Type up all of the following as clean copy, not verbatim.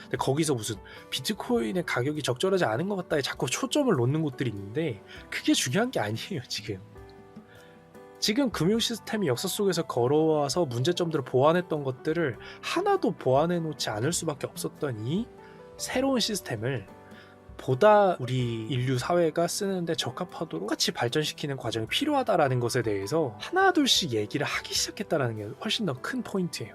근데 거기서 무슨 비트코인의 가격이 적절하지 않은 것 같다에 자꾸 초점을 놓는 곳들이 있는데 그게 중요한 게 아니에요. 지금 금융 시스템이 역사 속에서 걸어와서 문제점들을 보완했던 것들을 하나도 보완해 놓지 않을 수밖에 없었던 이 새로운 시스템을 보다 우리 인류 사회가 쓰는데 적합하도록 똑같이 발전시키는 과정이 필요하다라는 것에 대해서 하나둘씩 얘기를 하기 시작했다는 게 훨씬 더 큰 포인트예요.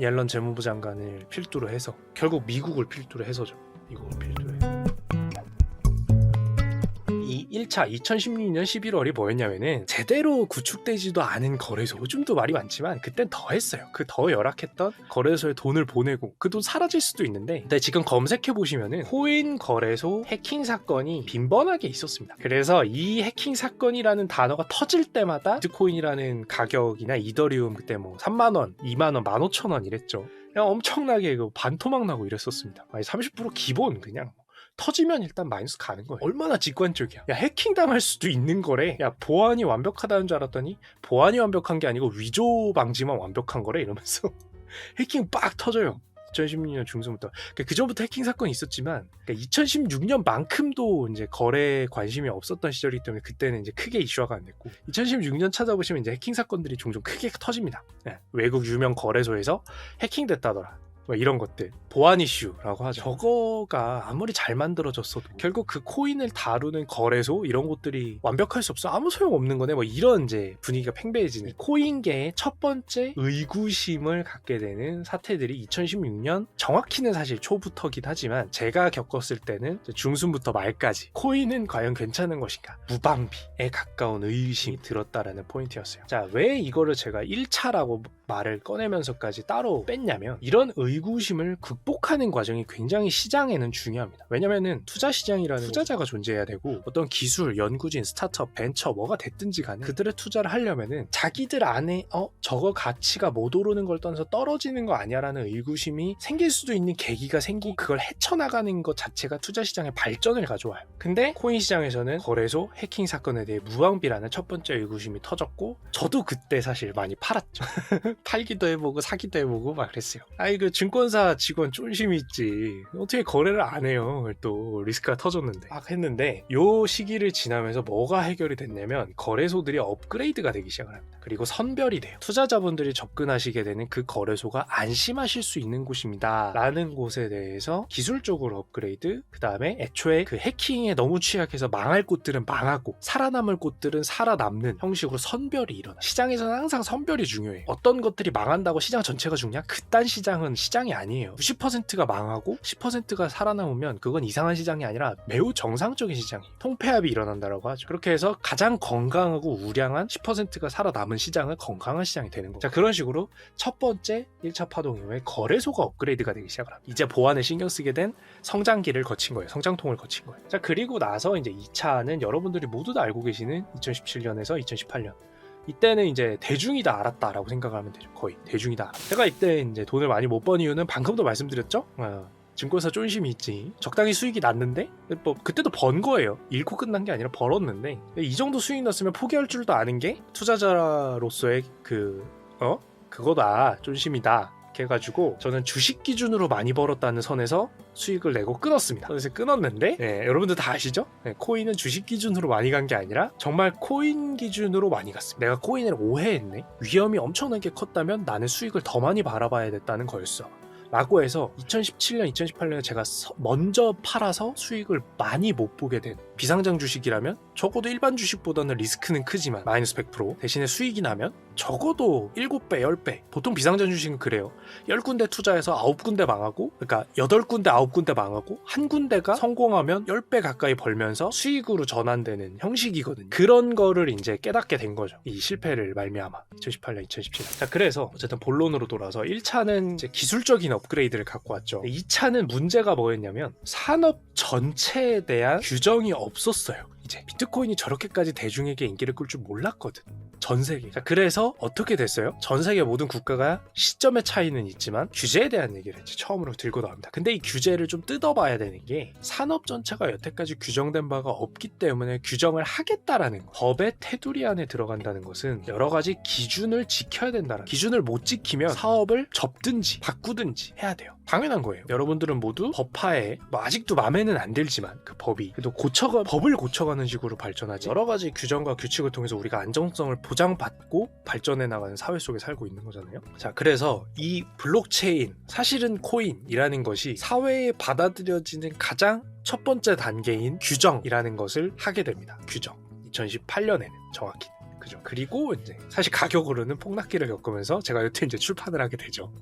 옐런 재무부 장관을 필두로 해서 결국 미국을 필두로 해서죠. 미국을 필두로 해서. 이 1차 2016년 11월이 뭐였냐면은 제대로 구축되지도 않은 거래소, 요즘도 말이 많지만 그땐 더 했어요. 그 더 열악했던 거래소에 돈을 보내고 그 돈 사라질 수도 있는데, 근데 지금 검색해 보시면은 코인 거래소 해킹 사건이 빈번하게 있었습니다. 그래서 이 해킹 사건이라는 단어가 터질 때마다 비트코인이라는 가격이나 이더리움 그때 뭐 3만원, 2만원, 15,000원 이랬죠. 그냥 엄청나게 반토막 나고 이랬었습니다. 아니 30% 기본 그냥 터지면 일단 마이너스 가는 거예요. 얼마나 직관적이야. 야, 해킹 당할 수도 있는 거래. 야, 보안이 완벽하다는 줄 알았더니 보안이 완벽한 게 아니고 위조 방지만 완벽한 거래 이러면서 해킹 빡 터져요. 2016년 중순부터. 그 전부터 해킹 사건이 있었지만 2016년만큼도 이제 거래에 관심이 없었던 시절이기 때문에 그때는 이제 크게 이슈화가 안 됐고, 2016년 찾아보시면 이제 해킹 사건들이 종종 크게 터집니다. 네, 외국 유명 거래소에서 해킹됐다더라. 뭐 이런 것들 보안 이슈라고 하죠. 저거가 아무리 잘 만들어졌어도 결국 그 코인을 다루는 거래소 이런 곳들이 완벽할 수 없어, 아무 소용 없는 거네, 뭐 이런 이제 분위기가 팽배해지는 코인계의 첫 번째 의구심을 갖게 되는 사태들이 2016년, 정확히는 사실 초부터긴 하지만 제가 겪었을 때는 중순부터 말까지 코인은 과연 괜찮은 것인가, 무방비에 가까운 의심이 들었다라는 포인트였어요. 자, 왜 이거를 제가 1차라고 말을 꺼내면서까지 따로 뺐냐면, 이런 의구심을 극복하는 과정이 굉장히 시장에는 중요합니다. 왜냐면은 투자 시장이라는 투자자가 존재해야 되고, 어떤 기술, 연구진, 스타트업, 벤처 뭐가 됐든지 간에 그들의 투자를 하려면은 자기들 안에 저거 가치가 못 오르는 걸 떠나서 떨어지는 거 아니야라는 의구심이 생길 수도 있는 계기가 생기고, 그걸 헤쳐나가는 것 자체가 투자 시장의 발전을 가져와요. 근데 코인 시장에서는 거래소 해킹 사건에 대해 무방비라는 첫 번째 의구심이 터졌고, 저도 그때 사실 많이 팔았죠. 팔기도 해보고 사기도 해보고 막 그랬어요. 아이 그 증권사 직원 쫀심이 있지, 어떻게 거래를 안 해요. 또 리스크가 터졌는데 막 했는데, 요 시기를 지나면서 뭐가 해결이 됐냐면 거래소들이 업그레이드가 되기 시작을 합니다. 그리고 선별이 돼요. 투자자분들이 접근하시게 되는 그 거래소가 안심하실 수 있는 곳입니다 라는 곳에 대해서 기술적으로 업그레이드, 그 다음에 애초에 그 해킹에 너무 취약해서 망할 곳들은 망하고 살아남을 곳들은 살아남는 형식으로 선별이 일어나. 시장에서는 항상 선별이 중요해. 어떤 것들이 망한다고 시장 전체가 죽냐? 그딴 시장은 시장이 아니에요. 90%가 망하고 10%가 살아남으면 그건 이상한 시장이 아니라 매우 정상적인 시장이, 통폐합이 일어난다라고 하죠. 그렇게 해서 가장 건강하고 우량한 10%가 살아남은 시장은 건강한 시장이 되는 거죠. 자, 그런 식으로 첫 번째 1차 파동 이후에 거래소가 업그레이드가 되기 시작을 합니다. 이제 보안에 신경 쓰게 된 성장기를 거친 거예요. 성장통을 거친 거예요. 자, 그리고 나서 이제 2차는 여러분들이 모두 다 알고 계시는 2017년에서 2018년. 이때는 이제 대중이 다 알았다라고 생각하면 되죠. 거의 대중이 다 알았다. 제가 이때 이제 돈을 많이 못 번 이유는 방금도 말씀드렸죠. 증권사 쫀심이 있지. 적당히 수익이 났는데 뭐 그때도 번 거예요. 잃고 끝난 게 아니라 벌었는데, 이 정도 수익 났으면 포기할 줄도 아는 게 투자자로서의 그거다, 쫀심이다 해가지고 저는 주식 기준으로 많이 벌었다는 선에서 수익을 내고 끊었습니다. 그래서 끊었는데, 여러분들 다 아시죠? 코인은 주식 기준으로 많이 간 게 아니라 정말 코인 기준으로 많이 갔습니다. 내가 코인을 오해했네, 위험이 엄청나게 컸다면 나는 수익을 더 많이 바라봐야 됐다는 거였어 라고 해서 2017년, 2018년에 제가 먼저 팔아서 수익을 많이 못 보게 된, 비상장 주식이라면 적어도 일반 주식보다는 리스크는 크지만 마이너스 100%, 대신에 수익이 나면 적어도 7배, 10배, 보통 비상장 주식은 그래요. 10군데 투자해서 9군데 망하고, 그러니까 8군데, 9군데 망하고 한 군데가 성공하면 10배 가까이 벌면서 수익으로 전환되는 형식이거든요. 그런 거를 이제 깨닫게 된 거죠, 이 실패를 말미암아. 2018년, 2017년. 자, 그래서 어쨌든 본론으로 돌아서 1차는 이제 기술적인 업그레이드를 갖고 왔죠. 2차는 문제가 뭐였냐면 산업 전체에 대한 규정이 없었어요. 이제 비트코인이 저렇게까지 대중에게 인기를 끌 줄 몰랐거든. 전 세계. 자, 그래서 어떻게 됐어요? 전 세계 모든 국가가 시점의 차이는 있지만 규제에 대한 얘기를 이제 처음으로 들고 나옵니다. 근데 이 규제를 좀 뜯어봐야 되는 게 산업 전체가 여태까지 규정된 바가 없기 때문에 규정을 하겠다라는 거. 법의 테두리 안에 들어간다는 것은 여러 가지 기준을 지켜야 된다는 기준을 못 지키면 사업을 접든지 바꾸든지 해야 돼요. 당연한 거예요. 여러분들은 모두 법하에 아직도 마음에는 안 들지만 그 법이 그래도 법을 고쳐가는 식으로 발전하지 여러 가지 규정과 규칙을 통해서 우리가 안정성을 보장받고 발전해 나가는 사회 속에 살고 있는 거잖아요. 자, 그래서 이 블록체인 사실은 코인이라는 것이 사회에 받아들여지는 가장 첫 번째 단계인 규정이라는 것을 하게 됩니다. 규정. 2018년에는 정확히. 그죠. 그리고 이제 사실 가격으로는 폭락기를 겪으면서 제가 여태 이제 출판을 하게 되죠.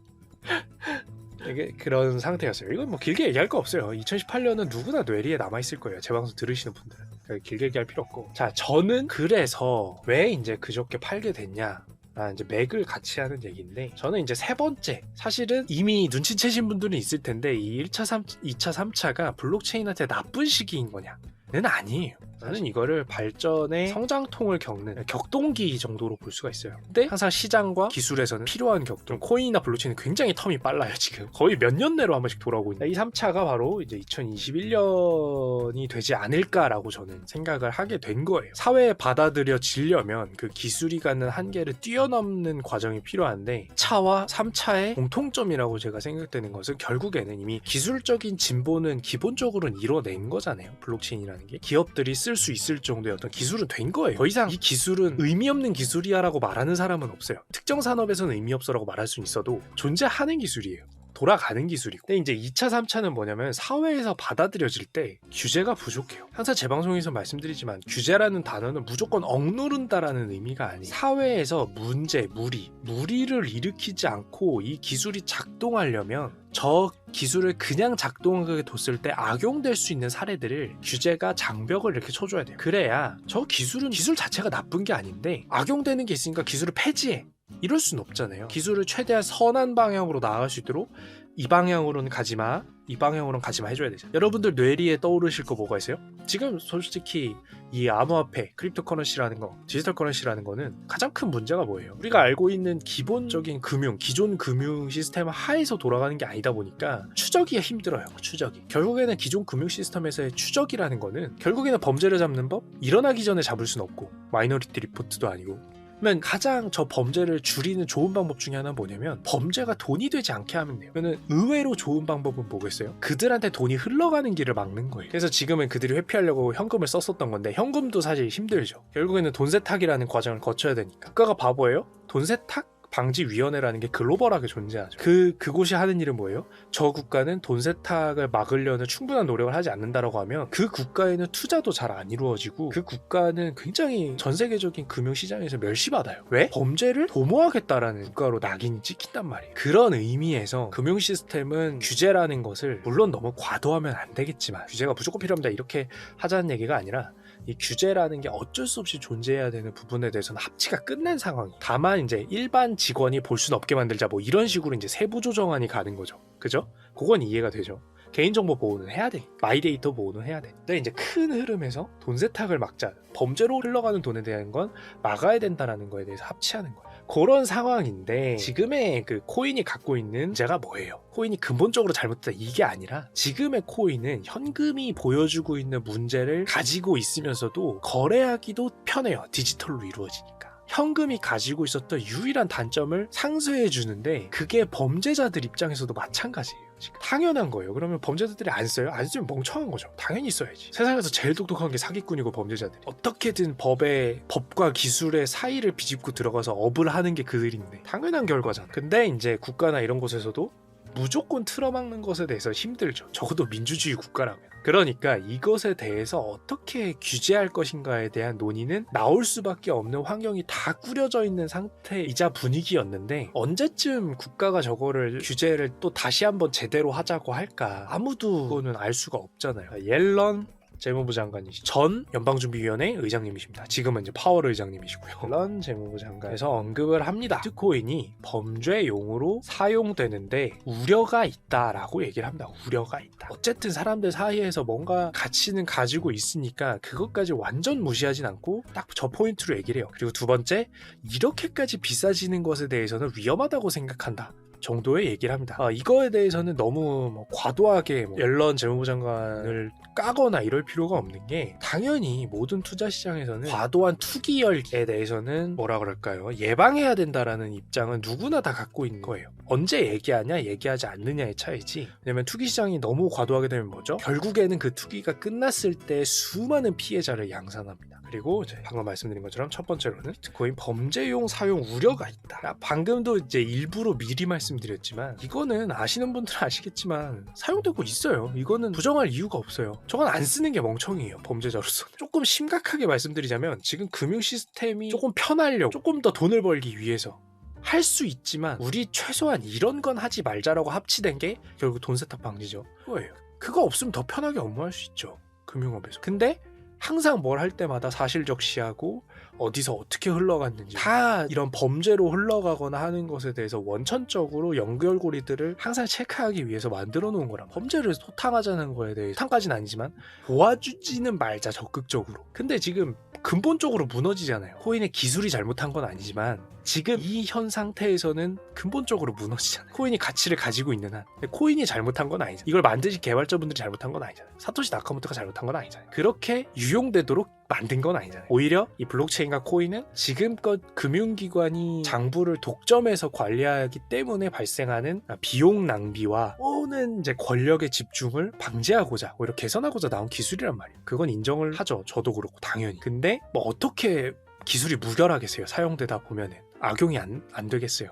이게 그런 상태였어요. 이건 뭐 길게 얘기할 거 없어요. 2018년은 누구나 뇌리에 남아있을 거예요. 제 방송 들으시는 분들은. 그러니까 길게 얘기할 필요 없고. 자, 저는 그래서 왜 이제 그저께 팔게 됐냐. 이제 맥을 같이 하는 얘기인데 저는 이제 세 번째 사실은 이미 눈치채신 분들은 있을 텐데 이 1차, 2차, 3차가 블록체인한테 나쁜 시기인 거냐는 아니에요. 저는 이거를 발전의 성장통을 겪는 격동기 정도로 볼 수가 있어요. 근데 항상 시장과 기술에서는 필요한 격동. 코인이나 블록체인은 굉장히 텀이 빨라요. 지금 거의 몇 년 내로 한 번씩 돌아오고 있는. 이 3차가 바로 이제 2021년이 되지 않을까라고 저는 생각을 하게 된 거예요. 사회에 받아들여지려면 그 기술이 갖는 한계를 뛰어넘는 과정이 필요한데 차와 3차의 공통점이라고 제가 생각되는 것은 결국에는 이미 기술적인 진보는 기본적으로는 이뤄낸 거잖아요. 블록체인이라는 게 기업들이 쓸 수 있을 정도의 어떤 기술은 된 거예요. 더 이상 이 기술은 의미 없는 기술이야 라고 말하는 사람은 없어요. 특정 산업에서는 의미 없어 라고 말할 수는 있어도 존재하는 기술이에요. 돌아가는 기술이고. 근데 이제 2차, 3차는 뭐냐면 사회에서 받아들여질 때 규제가 부족해요. 항상 제 방송에서 말씀드리지만 규제라는 단어는 무조건 억누른다라는 의미가 아니에요. 사회에서 무리를 일으키지 않고 이 기술이 작동하려면 저 기술을 그냥 작동하게 뒀을 때 악용될 수 있는 사례들을 규제가 장벽을 이렇게 쳐줘야 돼요. 그래야 저 기술 자체가 나쁜 게 아닌데 악용되는 게 있으니까 기술을 폐지해. 이럴 순 없잖아요. 기술을 최대한 선한 방향으로 나아갈 수 있도록 이 방향으로는 가지마, 이 방향으로는 가지마 해줘야 되죠. 여러분들 뇌리에 떠오르실 거 뭐가 있어요? 지금 솔직히 이 암호화폐, 크립토커런시라는 거, 디지털 커런시라는 거는 가장 큰 문제가 뭐예요? 우리가 알고 있는 기본적인 기존 금융 시스템 하에서 돌아가는 게 아니다 보니까 추적이 힘들어요. 추적이. 결국에는 기존 금융 시스템에서의 추적이라는 거는 결국에는 범죄를 잡는 법? 일어나기 전에 잡을 순 없고 마이너리티 리포트도 아니고 그러면 가장 저 범죄를 줄이는 좋은 방법 중에 하나는 뭐냐면 범죄가 돈이 되지 않게 하면 돼요. 그러면 의외로 좋은 방법은 뭐겠어요? 그들한테 돈이 흘러가는 길을 막는 거예요. 그래서 지금은 그들이 회피하려고 현금을 썼었던 건데 현금도 사실 힘들죠. 결국에는 돈 세탁이라는 과정을 거쳐야 되니까. 국가가 바보예요? 돈 세탁? 방지위원회라는 게 글로벌하게 존재하죠. 그곳이 하는 일은 뭐예요? 저 국가는 돈 세탁을 막으려는 충분한 노력을 하지 않는다라고 하면 그 국가에는 투자도 잘 안 이루어지고 그 국가는 굉장히 전 세계적인 금융시장에서 멸시받아요. 왜? 범죄를 도모하겠다라는 국가로 낙인이 찍힌단 말이에요. 그런 의미에서 금융 시스템은 규제라는 것을 물론 너무 과도하면 안 되겠지만 규제가 무조건 필요합니다 이렇게 하자는 얘기가 아니라 이 규제라는 게 어쩔 수 없이 존재해야 되는 부분에 대해서는 합치가 끝낸 상황이. 다만 이제 일반 직원이 볼 수는 없게 만들자 뭐 이런 식으로 이제 세부 조정안이 가는 거죠. 그죠? 그건 이해가 되죠. 개인정보 보호는 해야 돼. 마이데이터 보호는 해야 돼. 근데 이제 큰 흐름에서 돈 세탁을 막자. 범죄로 흘러가는 돈에 대한 건 막아야 된다는 거에 대해서 합치하는 거예요. 그런 상황인데 지금의 그 코인이 갖고 있는 문제가 뭐예요? 코인이 근본적으로 잘못됐다 이게 아니라 지금의 코인은 현금이 보여주고 있는 문제를 가지고 있으면서도 거래하기도 편해요. 디지털로 이루어지니까. 현금이 가지고 있었던 유일한 단점을 상쇄해 주는데 그게 범죄자들 입장에서도 마찬가지예요. 지금. 당연한 거예요. 그러면 범죄자들이 안 써요? 안 쓰면 멍청한 거죠. 당연히 써야지. 세상에서 제일 똑똑한 게 사기꾼이고 범죄자들이. 어떻게든 법과 기술의 사이를 비집고 들어가서 업을 하는 게 그들인데 당연한 결과잖아. 근데 이제 국가나 이런 곳에서도 무조건 틀어막는 것에 대해서 힘들죠. 적어도 민주주의 국가라면. 그러니까 이것에 대해서 어떻게 규제할 것인가에 대한 논의는 나올 수밖에 없는 환경이 다 꾸려져 있는 상태이자 분위기였는데 언제쯤 국가가 저거를 규제를 또 다시 한번 제대로 하자고 할까? 아무도 그거는 알 수가 없잖아요. 옐런 재무부 장관이시 전 연방준비위원회 의장님이십니다. 지금은 이제 파월 의장님이시고요. 런 재무부 장관에서 언급을 합니다. 비트코인이 범죄용으로 사용되는데 우려가 있다라고 얘기를 합니다. 우려가 있다. 어쨌든 사람들 사이에서 뭔가 가치는 가지고 있으니까 그것까지 완전 무시하진 않고 딱 저 포인트로 얘기를 해요. 그리고 두 번째, 이렇게까지 비싸지는 것에 대해서는 위험하다고 생각한다 정도의 얘기를 합니다. 이거에 대해서는 너무 과도하게 옐런 재무부 장관을 까거나 이럴 필요가 없는 게, 당연히 모든 투자 시장에서는 과도한 투기열에 대해서는 뭐라 그럴까요? 예방해야 된다라는 입장은 누구나 다 갖고 있는 거예요. 언제 얘기하냐 얘기하지 않느냐의 차이지. 왜냐면 투기 시장이 너무 과도하게 되면 뭐죠? 결국에는 그 투기가 끝났을 때 수많은 피해자를 양산합니다. 그리고 이제 방금 말씀드린 것처럼 첫 번째로는 비트코인 범죄용 사용 우려가 있다. 방금도 이제 일부러 미리 말씀드렸지만, 이거는 아시는 분들은 아시겠지만 사용되고 있어요. 이거는 부정할 이유가 없어요. 저건 안 쓰는 게 멍청이에요, 범죄자로서. 조금 심각하게 말씀드리자면, 지금 금융 시스템이 조금 편하려고, 조금 더 돈을 벌기 위해서 할 수 있지만, 우리 최소한 이런 건 하지 말자라고 합치된 게 결국 돈 세탁 방지죠. 그거예요. 그거 없으면 더 편하게 업무할 수 있죠, 금융업에서. 근데 항상 뭘 할 때마다 사실적시하고 어디서 어떻게 흘러갔는지, 다 이런 범죄로 흘러가거나 하는 것에 대해서 원천적으로 연결고리들을 항상 체크하기 위해서 만들어 놓은 거란, 범죄를 소탕하자는 거에 대해 소탕까지는 아니지만 도와주지는 말자, 적극적으로. 근데 지금 근본적으로 무너지잖아요. 코인의 기술이 잘못한 건 아니지만 지금 이 현 상태에서는 근본적으로 무너지잖아요. 코인이 가치를 가지고 있는 한. 코인이 잘못한 건 아니잖아요. 이걸 만드신 개발자분들이 잘못한 건 아니잖아요. 사토시 나카모토가 잘못한 건 아니잖아요. 그렇게 유용되도록 만든 건 아니잖아요. 오히려 이 블록체인과 코인은 지금껏 금융기관이 장부를 독점해서 관리하기 때문에 발생하는 비용 낭비와 또는 이제 권력의 집중을 방지하고자, 오히려 개선하고자 나온 기술이란 말이에요. 그건 인정을 하죠. 저도 그렇고 당연히. 근데 뭐 어떻게 기술이 무결하겠어요. 사용되다 보면은 악용이 안 되겠어요.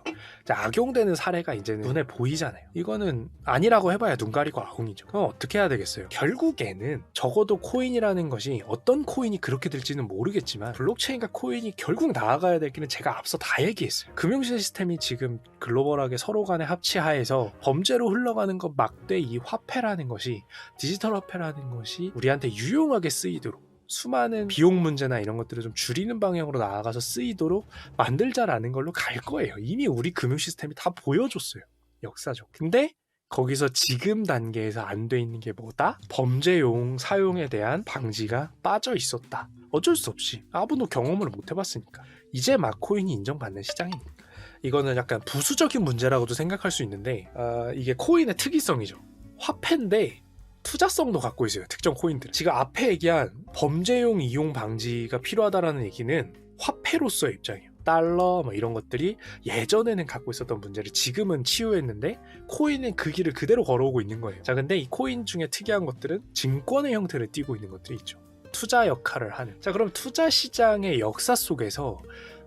악용되는 사례가 이제는 눈에 보이잖아요. 이거는 아니라고 해봐야 눈 가리고 아웅이죠. 그럼 어떻게 해야 되겠어요? 결국에는 적어도 코인이라는 것이, 어떤 코인이 그렇게 될지는 모르겠지만 블록체인과 코인이 결국 나아가야 될 길은 제가 앞서 다 얘기했어요. 금융 시스템이 지금 글로벌하게 서로 간에 합치하에서 범죄로 흘러가는 것 막되 이 화폐라는 것이, 디지털 화폐라는 것이 우리한테 유용하게 쓰이도록, 수많은 비용 문제나 이런 것들을 좀 줄이는 방향으로 나아가서 쓰이도록 만들자라는 걸로 갈 거예요. 이미 우리 금융 시스템이 다 보여줬어요, 역사적. 근데 거기서 지금 단계에서 안 돼 있는 게 뭐다? 범죄용 사용에 대한 방지가 빠져 있었다. 어쩔 수 없이 아무도 경험을 못 해봤으니까. 이제 막 코인이 인정받는 시장입니다. 이거는 약간 부수적인 문제라고도 생각할 수 있는데, 이게 코인의 특이성이죠. 화폐인데 투자성도 갖고 있어요, 특정 코인들. 지금 앞에 얘기한 범죄용 이용 방지가 필요하다라는 얘기는 화폐로서의 입장이에요. 달러 뭐 이런 것들이 예전에는 갖고 있었던 문제를 지금은 치유했는데, 코인은 그 길을 그대로 걸어오고 있는 거예요. 자, 근데 이 코인 중에 특이한 것들은 증권의 형태를 띠고 있는 것들이 있죠. 투자 역할을 하는. 자, 그럼 투자 시장의 역사 속에서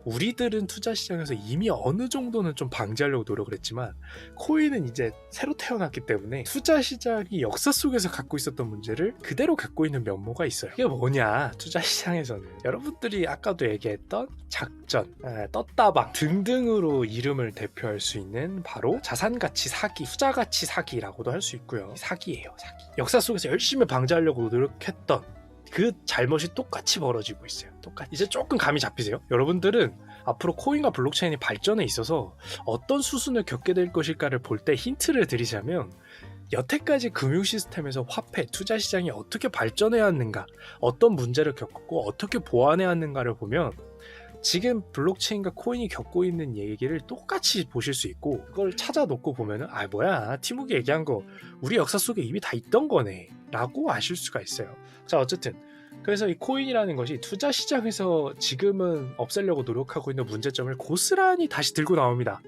우리들은 투자 시장에서 이미 어느 정도는 좀 방지하려고 노력을 했지만, 코인은 이제 새로 태어났기 때문에 투자 시장이 역사 속에서 갖고 있었던 문제를 그대로 갖고 있는 면모가 있어요. 이게 뭐냐? 투자 시장에서는 여러분들이 아까도 얘기했던 작전, 떴다방 등등으로 이름을 대표할 수 있는 바로 자산가치 사기, 투자가치 사기라고도 할 수 있고요. 사기예요, 사기. 역사 속에서 열심히 방지하려고 노력했던 그 잘못이 똑같이 벌어지고 있어요. 똑같이. 이제 조금 감이 잡히세요? 여러분들은 앞으로 코인과 블록체인이 발전에 있어서 어떤 수순을 겪게 될 것일까를 볼 때 힌트를 드리자면, 여태까지 금융 시스템에서 화폐, 투자 시장이 어떻게 발전해 왔는가, 어떤 문제를 겪었고 어떻게 보완해 왔는가를 보면, 지금 블록체인과 코인이 겪고 있는 얘기를 똑같이 보실 수 있고, 그걸 찾아놓고 보면은 뭐야, 티묵이 얘기한 거 우리 역사 속에 이미 다 있던 거네 라고 아실 수가 있어요. 자, 어쨌든 그래서 이 코인이라는 것이 투자 시장에서 지금은 없애려고 노력하고 있는 문제점을 고스란히 다시 들고 나옵니다.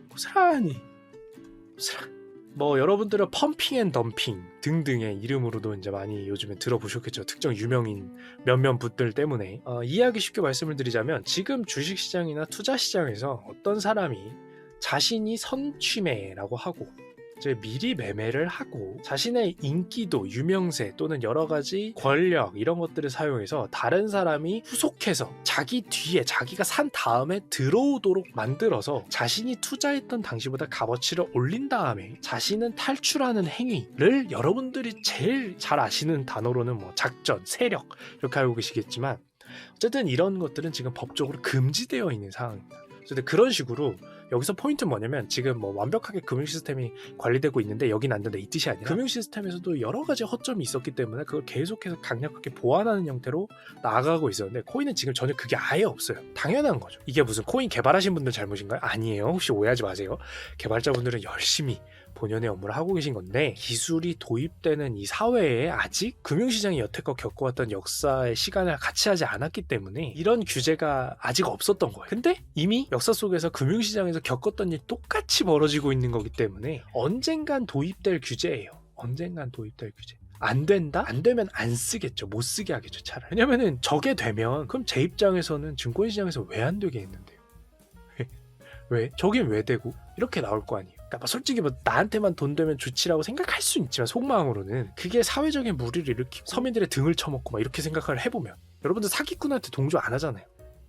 고스란히. 뭐 여러분들은 펌핑 앤 덤핑 등등의 이름으로도 이제 많이 요즘에 들어보셨겠죠. 특정 유명인 몇몇 분들 때문에. 이해하기 쉽게 말씀을 드리자면, 지금 주식시장이나 투자시장에서 어떤 사람이 자신이 선취매라고 하고 이제 미리 매매를 하고 자신의 인기도, 유명세 또는 여러 가지 권력 이런 것들을 사용해서 다른 사람이 후속해서 자기 뒤에 자기가 산 다음에 들어오도록 만들어서 자신이 투자했던 당시보다 값어치를 올린 다음에 자신은 탈출하는 행위를 여러분들이 제일 잘 아시는 단어로는 뭐 작전, 세력 이렇게 알고 계시겠지만 어쨌든 이런 것들은 지금 법적으로 금지되어 있는 상황입니다. 근데 그런 식으로 여기서 포인트는 뭐냐면 지금 뭐 완벽하게 금융 시스템이 관리되고 있는데 여긴 안 된다 이 뜻이 아니라 금융 시스템에서도 여러 가지 허점이 있었기 때문에 그걸 계속해서 강력하게 보완하는 형태로 나아가고 있었는데 코인은 지금 전혀 그게 아예 없어요. 당연한 거죠. 이게 무슨 코인 개발하신 분들 잘못인가요? 아니에요. 혹시 오해하지 마세요. 개발자분들은 열심히 본연의 업무를 하고 계신 건데 기술이 도입되는 이 사회에 아직 금융시장이 여태껏 겪어왔던 역사의 시간을 같이 하지 않았기 때문에 이런 규제가 아직 없었던 거예요. 근데 이미 역사 속에서 금융시장에서 겪었던 일 똑같이 벌어지고 있는 거기 때문에 언젠간 도입될 규제예요. 언젠간 도입될 규제. 안 된다? 안 되면 안 쓰겠죠. 못 쓰게 하겠죠, 차라리. 왜냐면은 저게 되면 그럼 제 입장에서는 증권시장에서 왜 안 되게 했는데요? 왜? 저긴 왜 되고? 이렇게 나올 거 아니에요. 그러니까 솔직히 뭐 나한테만 돈 되면 좋지라고 생각할 수 있지만 속마음으로는 그게 사회적인 무리를 일으키고 서민들의 등을 쳐먹고 막 이렇게 생각을 해보면 여러분들 사기꾼한테 동조 안 하잖아요.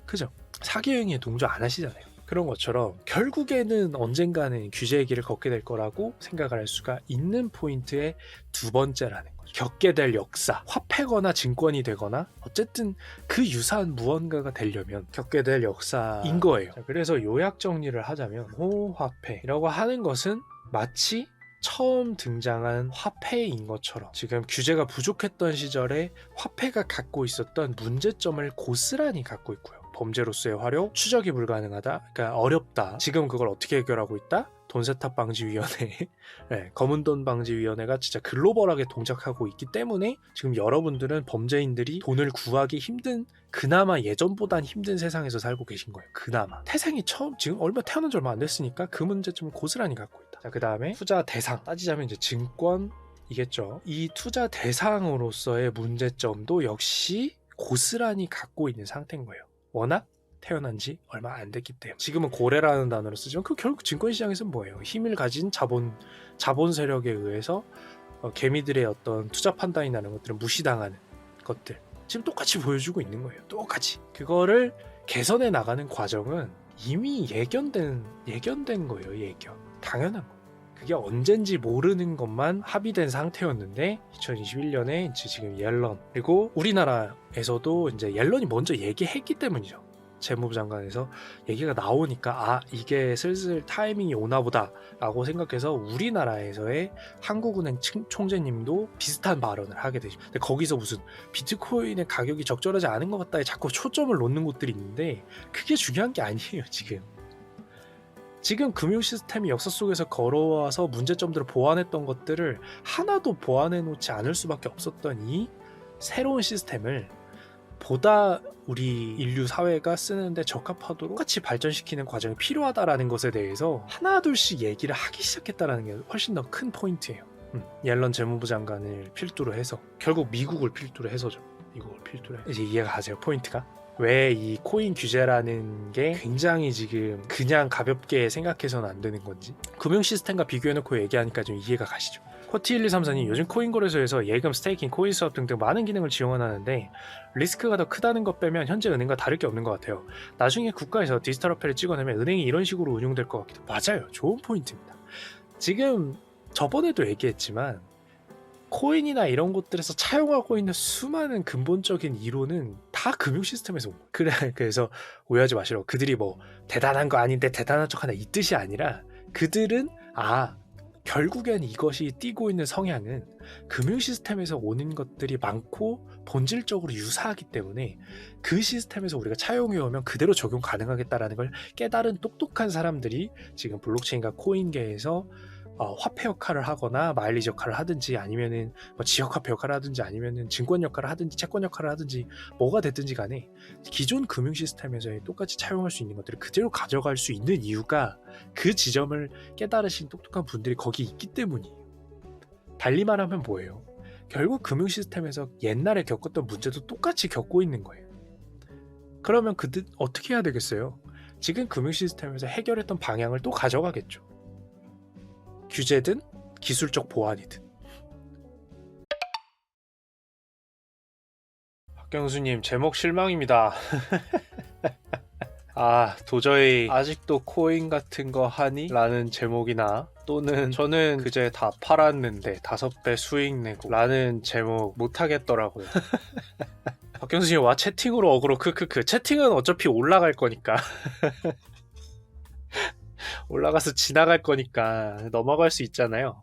그죠? 사기 행위에 동조 안 하시잖아요. 그런 것처럼 결국에는 언젠가는 규제의 길을 걷게 될 거라고 생각을 할 수가 있는 포인트의 두 번째라는 거죠. 겪게 될 역사, 화폐거나 증권이 되거나 어쨌든 그 유사한 무언가가 되려면 겪게 될 역사인 거예요. 그래서 요약 정리를 하자면 호화폐라고 하는 것은 마치 처음 등장한 화폐인 것처럼 지금 규제가 부족했던 시절에 화폐가 갖고 있었던 문제점을 고스란히 갖고 있고요. 범죄로서의 활용, 추적이 불가능하다, 그러니까 어렵다. 지금 그걸 어떻게 해결하고 있다? 돈세탁방지위원회, 네, 검은돈방지위원회가 진짜 글로벌하게 동작하고 있기 때문에 지금 여러분들은 범죄인들이 돈을 구하기 힘든 그나마 예전보단 힘든 세상에서 살고 계신 거예요. 그나마 태생이 처음 지금 태어난 지 얼마 안 됐으니까 그 문제점을 고스란히 갖고 있다. 자, 그 다음에 투자 대상 따지자면 이제 증권이겠죠. 이 투자 대상으로서의 문제점도 역시 고스란히 갖고 있는 상태인 거예요. 워낙 태어난 지 얼마 안 됐기 때문에 지금은 고래라는 단어를 쓰지만 그 결국 증권시장에서는 뭐예요? 힘을 가진 자본 세력에 의해서 개미들의 어떤 투자 판단이 나는 것들은 무시당하는 것들 지금 똑같이 보여주고 있는 거예요. 똑같이 그거를 개선해 나가는 과정은 이미 예견된 거예요. 예견 당연한 거. 그게 언젠지 모르는 것만 합의된 상태였는데 2021년에 이제 지금 옐런 그리고 우리나라에서도 이제 옐런이 먼저 얘기했기 때문이죠. 재무부 장관에서 얘기가 나오니까 이게 슬슬 타이밍이 오나 보다 라고 생각해서 우리나라에서의 한국은행 총재님도 비슷한 발언을 하게 되죠. 근데 거기서 무슨 비트코인의 가격이 적절하지 않은 것 같다에 자꾸 초점을 놓는 곳들이 있는데 그게 중요한 게 아니에요. 지금 금융 시스템이 역사 속에서 걸어와서 문제점들을 보완했던 것들을 하나도 보완해 놓지 않을 수밖에 없었던 이 새로운 시스템을 보다 우리 인류 사회가 쓰는데 적합하도록 똑같이 발전시키는 과정이 필요하다라는 것에 대해서 하나둘씩 얘기를 하기 시작했다는 게 훨씬 더 큰 포인트예요. 옐런 재무부 장관을 필두로 해서 결국 미국을 필두로 해서죠. 이제 이해가 가세요, 포인트가? 왜 이 코인 규제라는 게 굉장히 지금 그냥 가볍게 생각해서는 안 되는 건지 금융 시스템과 비교해놓고 얘기하니까 좀 이해가 가시죠. 코티123님 요즘 코인 거래소에서 예금, 스테이킹, 코인 수업 등등 많은 기능을 지원하는데 리스크가 더 크다는 것 빼면 현재 은행과 다를 게 없는 것 같아요. 나중에 국가에서 디지털 화폐를 찍어내면 은행이 이런 식으로 운용될 것 같기도. 맞아요. 좋은 포인트입니다. 지금 저번에도 얘기했지만 코인이나 이런 곳들에서 차용하고 있는 수많은 근본적인 이론은 다 금융 시스템에서 온 거예요. 그래서 오해하지 마시라고. 그들이 뭐 대단한 거 아닌데 대단한 척하나 이 뜻이 아니라 그들은 결국엔 이것이 띠고 있는 성향은 금융 시스템에서 오는 것들이 많고 본질적으로 유사하기 때문에 그 시스템에서 우리가 차용해 오면 그대로 적용 가능하겠다라는 걸 깨달은 똑똑한 사람들이 지금 블록체인과 코인계에서 화폐 역할을 하거나 마일리지 역할을 하든지 아니면은 뭐 지역 화폐 역할을 하든지 아니면은 증권 역할을 하든지 채권 역할을 하든지 뭐가 됐든지 간에 기존 금융 시스템에서의 똑같이 차용할 수 있는 것들을 그대로 가져갈 수 있는 이유가 그 지점을 깨달으신 똑똑한 분들이 거기 있기 때문이에요. 달리 말하면 뭐예요? 결국 금융 시스템에서 옛날에 겪었던 문제도 똑같이 겪고 있는 거예요. 그러면 그들 어떻게 해야 되겠어요? 지금 금융 시스템에서 해결했던 방향을 또 가져가겠죠. 규제든 기술적 보안이든. 박경수님 제목 실망입니다. 아 도저히 아직도 코인 같은 거 하니? 라는 제목이나 또는 저는 그제 다 팔았는데 5배 수익 내고 라는 제목 못하겠더라고요. 박경수님 와 채팅으로 어그로 크크크. 채팅은 어차피 올라갈 거니까 올라가서 지나갈 거니까 넘어갈 수 있잖아요.